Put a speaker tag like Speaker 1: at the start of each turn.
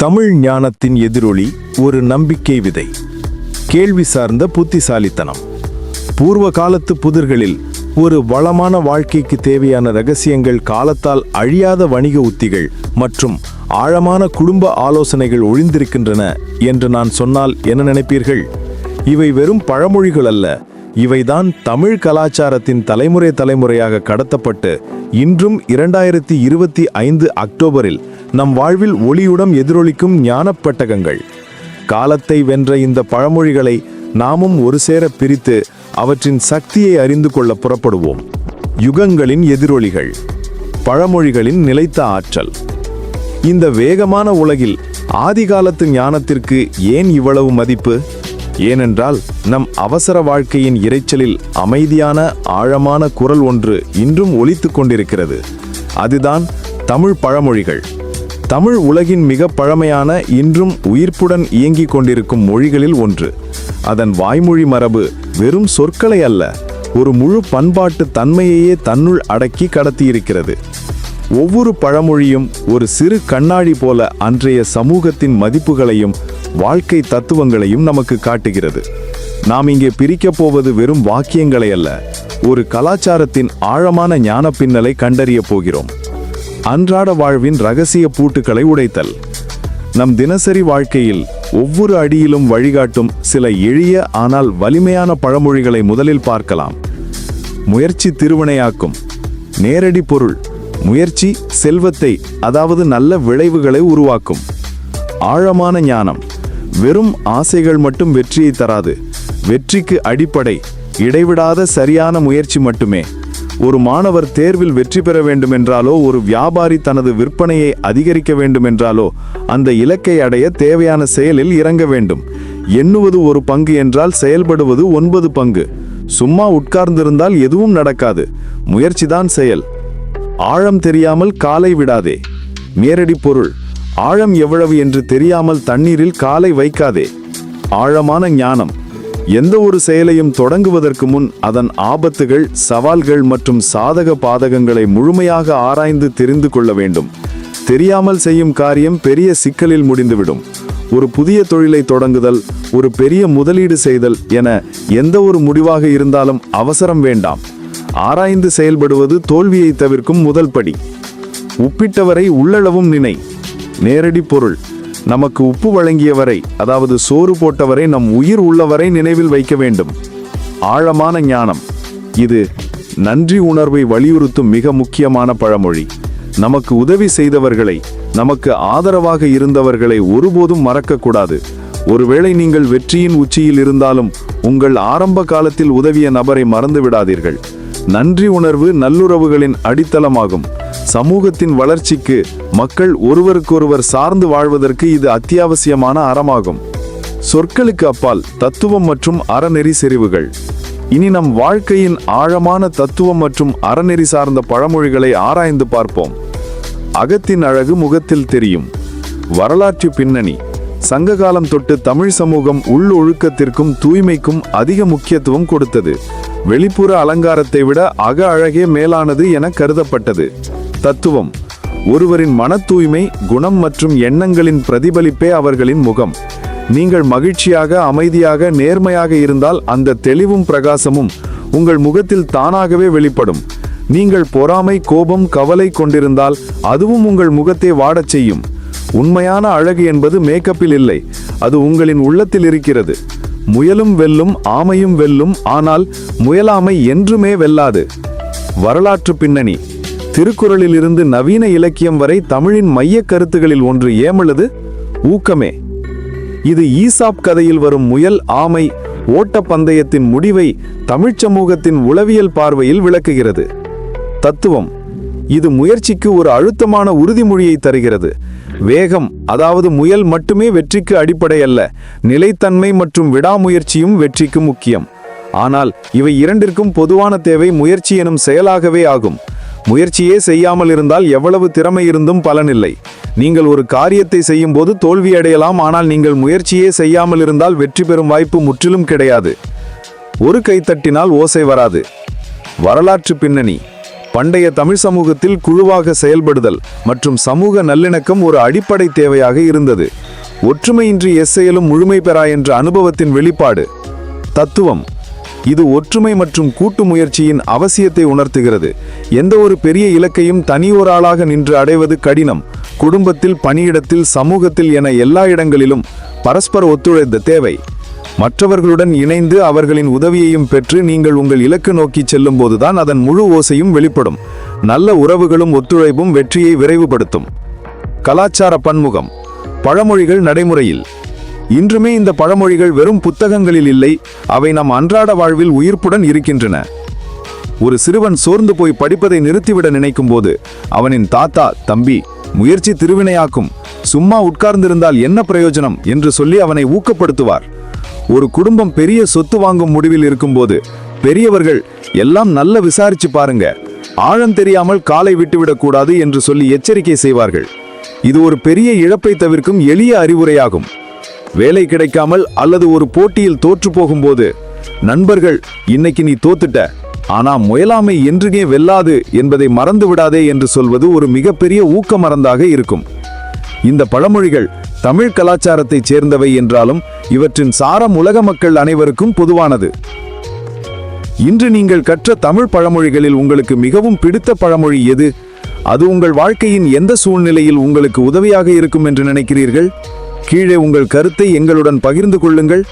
Speaker 1: தமிழ் ஞானத்தின் எதிரொலி ஒரு நம்பிக்கை விதை. கேள்வி சார்ந்த புத்திசாலித்தனம். பூர்வ காலத்து புதிர்களில் ஒரு வளமான வாழ்க்கைக்கு தேவையான இரகசியங்கள், காலத்தால் அழியாத வணிக உத்திகள் மற்றும் ஆழமான குடும்ப ஆலோசனைகள் ஒளிந்திருக்கின்றன என்று நான் சொன்னால் என்ன நினைப்பீர்கள்? இவை வெறும் பழமொழிகள் அல்ல. இவைதான் தமிழ் கலாச்சாரத்தின் தலைமுறையாக கடத்தப்பட்டு இன்றும் 2025 அக்டோபரில் நம் வாழ்வில் ஒளியுடன் எதிரொலிக்கும் ஞானப்பட்டகங்கள். காலத்தை வென்ற இந்த பழமொழிகளை நாமும் ஒரு சேர பிரித்து அவற்றின் சக்தியை அறிந்து கொள்ள புறப்படுவோம். யுகங்களின் எதிரொலிகள், பழமொழிகளின் நிலைத்த ஆற்றல். இந்த வேகமான உலகில் ஆதிகாலத்து ஞானத்திற்கு ஏன் இவ்வளவு மதிப்பு? ஏனென்றால் நம் அவசர வாழ்க்கையின் இரைச்சலில் அமைதியான ஆழமான குரல் ஒன்று இன்றும் ஒலித்துக் கொண்டிருக்கிறது. அதுதான் தமிழ் பழமொழிகள். தமிழ் உலகின் மிக பழமையான, இன்றும் உயிர்ப்புடன் இயங்கிக் கொண்டிருக்கும் மொழிகளில் ஒன்று. அதன் வாய்மொழி மரபு வெறும் சொற்களை அல்ல, ஒரு முழு பண்பாட்டு தன்மையையே தன்னுள் அடக்கி கடத்தியிருக்கிறது. ஒவ்வொரு பழமொழியும் ஒரு சிறு கண்ணாடி போல அன்றைய சமூகத்தின் மதிப்புகளையும் வாழ்க்கை தத்துவங்களையும் நமக்கு காட்டுகிறது. நாம் இங்கே பிரிக்கப் போவது வெறும் வாக்கியங்களை அல்ல, ஒரு கலாச்சாரத்தின் ஆழமான ஞான பின்னலை கண்டறிய போகிறோம். அன்றாட வாழ்வின் இரகசிய பூட்டுக்களை உடைத்தல். நம் தினசரி வாழ்க்கையில் ஒவ்வொரு அடியிலும் வழிகாட்டும் சில எளிய ஆனால் வலிமையான பழமொழிகளை முதலில் பார்க்கலாம். முயற்சி திருவினையாக்கும். நேரடி பொருள்: முயற்சி செல்வத்தை, அதாவது நல்ல விளைவுகளை உருவாக்கும். ஆழமான ஞானம்: வெறும் ஆசைகள் மட்டும் வெற்றியை தராது. வெற்றிக்கு அடிப்படை இடைவிடாத சரியான முயற்சி மட்டுமே. ஒரு மாணவர் தேர்வில் வெற்றி பெற வேண்டுமென்றாலோ, ஒரு வியாபாரி தனது விற்பனையை அதிகரிக்க வேண்டுமென்றாலோ, அந்த இலக்கை அடைய தேவையான செயலில் இறங்க வேண்டும். எண்ணுவது ஒரு பங்கு என்றால் செயல்படுவது 9 பங்கு. சும்மா உட்கார்ந்திருந்தால் எதுவும் நடக்காது. முயற்சிதான் செயல். ஆழம் தெரியாமல் காலை விடாதே. நேரடி பொருள்: ஆழம் எவ்வளவு என்று தெரியாமல் தண்ணீரில் காலை வைக்காதே. ஆழமான ஞானம்: எந்த ஒரு செயலையும் தொடங்குவதற்கு முன் அதன் ஆபத்துகள், சவால்கள் மற்றும் சாதக பாதகங்களை முழுமையாக ஆராய்ந்து தெரிந்து கொள்ள வேண்டும். தெரியாமல் செய்யும் காரியம் பெரிய சிக்கலில் முடிந்துவிடும். ஒரு புதிய தொழிலை தொடங்குதல், ஒரு பெரிய முதலீடு செய்தல் என எந்த ஒரு முடிவாக இருந்தாலும் அவசரம் வேண்டாம். ஆராய்ந்து செயல்படுவது தோல்வியை தவிர்க்கும் முதல் படி. உப்பிட்டவரை உள்ளளவும் நினை. நேரடி பொருள்: நமக்கு உப்பு வழங்கியவரை, அதாவது சோறு போட்டவரை, நம் உயிர் உள்ளவரை நினைவில் வைக்க வேண்டும். ஆழமான ஞானம்: இது நன்றி உணர்வை வலியுறுத்தும் மிக முக்கியமான பழமொழி. நமக்கு உதவி செய்தவர்களை, நமக்கு ஆதரவாக இருந்தவர்களை ஒருபோதும் மறக்கக்கூடாது. ஒருவேளை நீங்கள் வெற்றியின் உச்சியில் இருந்தாலும் உங்கள் ஆரம்ப காலத்தில் உதவிய நபரை மறந்து விடாதீர்கள். நன்றி உணர்வு நல்லுறவுகளின் அடித்தளமாகும். சமூகத்தின் வளர்ச்சிக்கு, மக்கள் ஒருவருக்கொருவர் சார்ந்து வாழ்வதற்கு இது அத்தியாவசியமான அறமாகும். சொற்களுக்கு அப்பால் தத்துவம் மற்றும் அறநெறி செறிவுகள். இனி நம் வாழ்க்கையின் ஆழமான தத்துவம் மற்றும் அறநெறி சார்ந்த பழமொழிகளை ஆராய்ந்து பார்ப்போம். அகத்தின் அழகு முகத்தில் தெரியும். வரலாற்று பின்னணி. சங்ககாலம் தொட்டு தமிழ் சமூகம் உள் ஒழுக்கத்திற்கும் தூய்மைக்கும் அதிக முக்கியத்துவம் கொடுத்தது. வெளிப்புற அலங்காரத்தை விட அக அழகே மேலானது என கருதப்பட்டது. தத்துவம்: ஒருவரின் மன தூய்மை, குணம் மற்றும் எண்ணங்களின் பிரதிபலிப்பே அவர்களின் முகம். நீங்கள் மகிழ்ச்சியாக, அமைதியாக, நேர்மையாக இருந்தால் அந்த தெளிவும் பிரகாசமும் உங்கள் முகத்தில் தானாகவே வெளிப்படும். நீங்கள் பொறாமை, கோபம், கவலை கொண்டிருந்தால் அதுவும் உங்கள் முகத்தை வாடச் செய்யும். உண்மையான அழகு என்பது மேக்கப்பில் இல்லை, அது உங்களின் உள்ளத்தில் இருக்கிறது. முயலும் வெல்லும், ஆமையும் வெல்லும், ஆனால் முயலாமை என்றுமே வெல்லாது. வரலாற்று பின்னணி. திருக்குறளில் இருந்து நவீன இலக்கியம் வரை தமிழின் மைய கருத்துகளில் ஒன்று ஏமழுது ஊக்கமே. இது ஈசாப் கதையில் வரும் முயல், ஆமை, ஓட்ட பந்தயத்தின் முடிவை தமிழ்ச் சமூகத்தின் உளவியல் பார்வையில் விளக்குகிறது. தத்துவம்: இது முயற்சிக்கு ஒரு அழுத்தமான உறுதிமொழியை தருகிறது. வேகம், அதாவது முயல் மட்டுமே வெற்றிக்கு அடிப்படை அல்ல, நிலைத்தன்மை மற்றும் விடாமுயற்சியும் வெற்றிக்கு முக்கியம். ஆனால் இவை இரண்டிற்கும் பொதுவான தேவை முயற்சி எனும் செயலாகவே ஆகும். முயற்சியே செய்யாமல் இருந்தால் எவ்வளவு திறமை இருந்தும் பலனில்லை. நீங்கள் ஒரு காரியத்தை செய்யும் போது தோல்வியடையலாம், ஆனால் நீங்கள் முயற்சியே செய்யாமல் இருந்தால் வெற்றி பெறும் வாய்ப்பு முற்றிலும் கிடையாது. ஒரு கைத்தட்டினால் ஓசை வராது. வரலாற்று பின்னணி. பண்டைய தமிழ் சமூகத்தில் குழுவாக செயல்படுதல் மற்றும் சமூக நல்லிணக்கம் ஒரு அடிப்படை தேவையாக இருந்தது. ஒற்றுமையின்றி எச்செயலும் முழுமை பெறா என்ற அனுபவத்தின் வெளிப்பாடு. தத்துவம்: இது ஒற்றுமை மற்றும் கூட்டு முயற்சியின் அவசியத்தை உணர்த்துகிறது. எந்த ஒரு பெரிய இலக்கையும் தனியொராளாக நின்று அடைவது கடினம். குடும்பத்தில், பணியிடத்தில், சமூகத்தில் என எல்லா இடங்களிலும் பரஸ்பர ஒத்துழைப்பு தேவை. மற்றவர்களுடன் இணைந்து அவர்களின் உதவியையும் பெற்று நீங்கள் உங்கள் இலக்கு நோக்கி செல்லும் போதுதான் அதன் முழு ஓசையும் வெளிப்படும். நல்ல உறவுகளும் ஒத்துழைப்பும் வெற்றியை விரைவுபடுத்தும். கலாச்சார பன்முகம். பழமொழிகள் நடைமுறையில். இன்றுமே இந்த பழமொழிகள் வெறும் புத்தகங்களில் இல்லை, அவை நம் அன்றாட வாழ்வில் உயிர்ப்புடன் இருக்கின்றன. ஒரு சிறுவன் சோர்ந்து போய் படிப்பதை நிறுத்திவிட நினைக்கும் போது அவனின் தாத்தா, தம்பி, முயற்சி திருவினையாக்கும், சும்மா உட்கார்ந்திருந்தால் என்ன பிரயோஜனம் என்று சொல்லி அவனை ஊக்கப்படுத்துவார். ஒரு குடும்பம் பெரிய சொத்து வாங்கும் முடிவில் இருக்கும்போது பெரியவர்கள் எல்லாம் நல்ல விசாரிச்சு பாருங்க, ஆழம் தெரியாமல் காலை விட்டுவிடக்கூடாது என்று சொல்லி எச்சரிக்கை செய்வார்கள். இது ஒரு பெரிய இழப்பை தவிர்க்கும் எளிய அறிவுரையாகும். வேலை கிடைக்காமல் அல்லது ஒரு போட்டியில் தோற்று போகும்போது நண்பர்கள், இன்னைக்கு நீ தோத்துட்ட, ஆனா முயலாமை என்றுமே வெல்லாது என்பதை மறந்து விடாதே என்று சொல்வது ஒரு மிகப்பெரிய ஊக்க மருந்தாக இருக்கும். இந்த பழமொழிகள் தமிழ் கலாச்சாரத்தைச் சேர்ந்தவை என்றாலும் இவற்றின் சாரம் உலக மக்கள் அனைவருக்கும் பொதுவானது. இன்று நீங்கள் கற்ற தமிழ் பழமொழிகளில் உங்களுக்கு மிகவும் பிடித்த பழமொழி எது? அது உங்கள் வாழ்க்கையின் எந்த சூழ்நிலையில் உங்களுக்கு உதவியாக இருக்கும் என்று நினைக்கிறீர்கள்? கீழே உங்கள் கருத்தை எங்களுடன் பகிர்ந்து கொள்ளுங்கள்.